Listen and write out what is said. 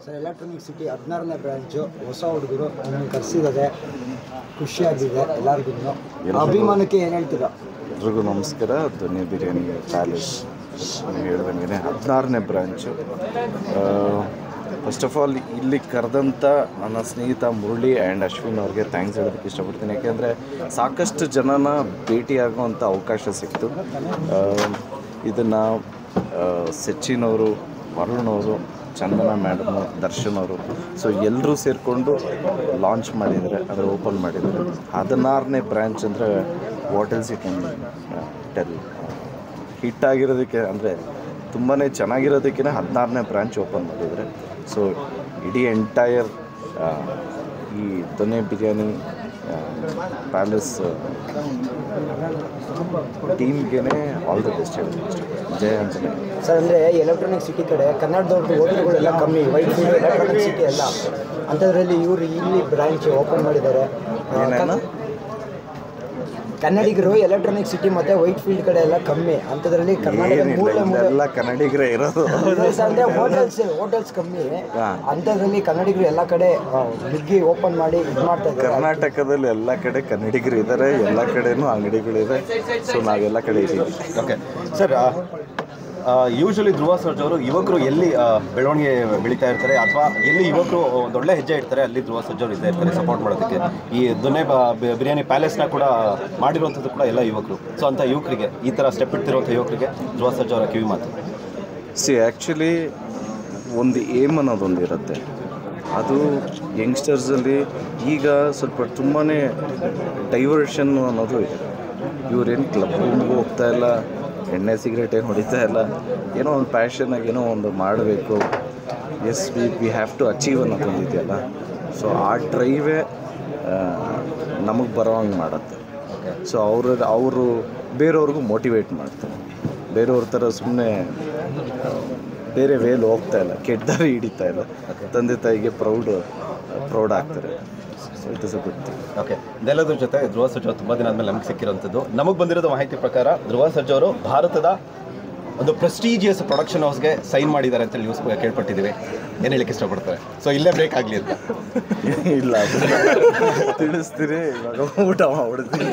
Sir electronic city 16ನೇ branch ಹೊಸ ಹುಡುಗರು ನಮ್ಮನ್ನು ಕರೆಸಿದ್ದಾರೆ, ಖುಷಿಯಾಗಿದೆ ಎಲ್ಲರಿಗೂ. ಅಭಿಮಾನಕ್ಕೆ ಏನು ಹೇಳ್ತೀರಾ? ಎಲ್ರಿಗೂ ನಮಸ್ಕಾರ. ಧ್ವನಿ ಬಿರಿಯಾನಿ ಪ್ಯಾಲೇಸ್ ಹೇಳ್ದಂಗೆ 16ನೇ ಬ್ರಾಂಚು. ಫಸ್ಟ್ ಆಫ್ ಆಲ್ ಇಲ್ಲಿ ಕರೆದಂಥ ನನ್ನ ಸ್ನೇಹಿತ ಮುರಳಿ ಆ್ಯಂಡ್ ಅಶ್ವಿನ್ ಅವ್ರಿಗೆ ಥ್ಯಾಂಕ್ಸ್ ಹೇಳೋದಕ್ಕೆ ಇಷ್ಟಪಡ್ತೀನಿ. ಯಾಕೆಂದರೆ ಸಾಕಷ್ಟು ಜನನ ಭೇಟಿಯಾಗುವಂಥ ಅವಕಾಶ ಸಿಕ್ತು. ಇದನ್ನು ಸಚಿನವರು, ವರುಣ್ ಅವರು, ಚಂದನ ಮೇಡಮು, ದರ್ಶನ್ ಅವರು, ಸೊ ಎಲ್ಲರೂ ಸೇರಿಕೊಂಡು ಲಾಂಚ್ ಮಾಡಿದ್ದಾರೆ, ಅಂದರೆ ಓಪನ್ ಮಾಡಿದ್ದಾರೆ. 16ನೇ ಬ್ರ್ಯಾಂಚ್ ಅಂದರೆ what else you can tell. ಹಿಟ್ಟಾಗಿರೋದಕ್ಕೆ ಅಂದರೆ ತುಂಬಾ ಚೆನ್ನಾಗಿರೋದಕ್ಕೆ 16ನೇ ಬ್ರ್ಯಾಂಚ್ ಓಪನ್ ಮಾಡಿದ್ದಾರೆ. ಸೊ ಇಡೀ ಎಂಟೈರ್ ಈ ಧ್ವನಿ ಬಿರಿಯಾನಿ ಪ್ಯಾಲೇಸ್ ಟೀಮ್ಗೆ ಆಲ್ ದ ಬೆಸ್ಟ್ ಹೇಳೋದು ಇಷ್ಟ. ಜಯ ಅಂತಾನೆ ಸರ್. ಅಂದರೆ ಎಲೆಕ್ಟ್ರಾನಿಕ್ ಸಿಟಿ ಕಡೆ ಕನ್ನಡದವ್ರದ್ದು ಹೋಟೆಲ್ಗಳೆಲ್ಲ ಕಮ್ಮಿ, ವೈಟ್ ಫೀಲ್ಡ್ ಎಲೆಕ್ಟ್ರಾನಿಕ್ ಸಿಟಿ ಎಲ್ಲ ಅಂಥದ್ರಲ್ಲಿ ಇವರು ಇಲ್ಲಿ ಬ್ರಾಂಚ್ ಓಪನ್ ಮಾಡಿದ್ದಾರೆ. ಕನ್ನಡಿಗರು ಎಲೆಕ್ಟ್ರಾನಿಕ್ ಸಿಟಿ ಮತ್ತು ವೈಟ್ ಫೀಲ್ಡ್ ಕಡೆ ಎಲ್ಲ ಕಮ್ಮಿ, ಅಂಥದ್ರಲ್ಲಿ ಎಲ್ಲ ಕನ್ನಡಿಗರೇ ಇರೋದು. ಅಂದರೆ ಹೋಟೆಲ್ಸ್ ಕಮ್ಮಿ, ಅಂಥದ್ರಲ್ಲಿ ಕನ್ನಡಿಗರು ಎಲ್ಲ ಕಡೆ ನುಗ್ಗಿ ಓಪನ್ ಮಾಡಿ ಇದು ಮಾಡ್ತಾ ಇದ್ದಾರೆ. ಕರ್ನಾಟಕದಲ್ಲಿ ಎಲ್ಲ ಕಡೆ ಕನ್ನಡಿಗರು ಇದ್ದಾರೆ, ಎಲ್ಲ ಕಡೆನೂ ಅಂಗಡಿಗಳಿವೆ. ಸೊ ನಾವೆಲ್ಲ ಕಡೆ ಇದ್ದೀವಿ. Okay sir, usually Dhruva Sarja ಅವರು ಯುವಕರು ಎಲ್ಲಿ ಬೆಳವಣಿಗೆ ಬೆಳೀತಾ ಇರ್ತಾರೆ ಅಥವಾ ಎಲ್ಲಿ ಯುವಕರು ಒಂದೊಳ್ಳೆ ಹೆಜ್ಜೆ ಇಡ್ತಾರೆ ಅಲ್ಲಿ ಧ್ರುವ ಸರ್ಜಾ ಅವರು ಇದ್ದೇ ಇರ್ತಾರೆ ಸಪೋರ್ಟ್ ಮಾಡೋದಕ್ಕೆ. ಈ ಧ್ವನಿ ಬಿರಿಯಾನಿ ಪ್ಯಾಲೇಸ್ನ ಕೂಡ ಮಾಡಿರುವಂಥದ್ದು ಕೂಡ ಎಲ್ಲ ಯುವಕರು. ಸೊ ಅಂಥ ಯುವಕರಿಗೆ, ಈ ಥರ ಸ್ಟೆಪ್ ಇಡ್ತಿರುವಂಥ ಯುವಕರಿಗೆ ಧ್ರುವ ಸರ್ಜಾ ಅವರ ಕಿವಿ ಮಾತು. ಆ್ಯಕ್ಚುಲಿ ಒಂದು ಏಮ್ ಅನ್ನೋದೊಂದು ಇರುತ್ತೆ. ಅದು ಯಂಗ್ಸ್ಟರ್ಸಲ್ಲಿ ಈಗ ಸ್ವಲ್ಪ ತುಂಬಾ ಡೈವರ್ಷನ್ ಅನ್ನೋದು ಇದೆ. ಇವ್ರೇನು ಕ್ಲಬ್ ರೂಮ್ಗೆ ಹೋಗ್ತಾ ಇಲ್ಲ, ಎಣ್ಣೆ ಸಿಗರೇಟ್ ಏನು ಹೊಡಿತಾ ಇಲ್ಲ, ಏನೋ ಒಂದು ಪ್ಯಾಷನಾಗಿ ಏನೋ ಒಂದು ಮಾಡಬೇಕು. Yes we have to achieve ಅನ್ನೋದೊಂದು ಇದೆಯಲ್ಲ. ಸೊ ಆ ಡ್ರೈವೇ ನಮಗೆ ಬರೋ ಹಂಗೆ ಮಾಡುತ್ತೆ. ಸೊ ಅವರು ಬೇರೆಯವ್ರಿಗೂ ಮೋಟಿವೇಟ್ ಮಾಡ್ತಾರೆ. ಬೇರೆಯವ್ರ ಥರ ಸುಮ್ಮನೆ ಬೇರೆ ವೇಲ್ ಹೋಗ್ತಾ ಇಲ್ಲ, ಕೆಟ್ಟದಾರಿ ಹಿಡಿತಾ ಇಲ್ಲ, ತಂದೆ ತಾಯಿಗೆ ಪ್ರೌಡ್ ಆಗ್ತಾರೆ. ಓಕೆ, ಇದೆಲ್ಲದ್ರ ಜೊತೆ ಧ್ರುವ ಸರ್ಜಾ ತುಂಬ ದಿನ ಆದಮೇಲೆ ನಮಗೆ ಸಿಕ್ಕಿರೋಂಥದ್ದು. ನಮಗೆ ಬಂದಿರೋದು ಮಾಹಿತಿ ಪ್ರಕಾರ ಧ್ರುವ ಸರ್ಜಾ ಅವರು ಭಾರತದ ಒಂದು ಪ್ರೆಸ್ಟೀಜಿಯಸ್ ಪ್ರೊಡಕ್ಷನ್ ಹೌಸ್ಗೆ ಸೈನ್ ಮಾಡಿದ್ದಾರೆ ಅಂತ ನ್ಯೂಸ್ ಕೇಳ್ಪಟ್ಟಿದ್ದೀವಿ. ಏನು ಹೇಳಕ್ಕೆ ಇಷ್ಟಪಡ್ತಾರೆ? ಸೊ ಇಲ್ಲೇ ಬ್ರೇಕ್ ಆಗಲಿ ಅಂತ. ಇಲ್ಲ ತಿಳಿಸ್ತೀರಿ, ಇವಾಗ ಊಟ ಮಾಡ್ಬಿಡ್ತೀನಿ.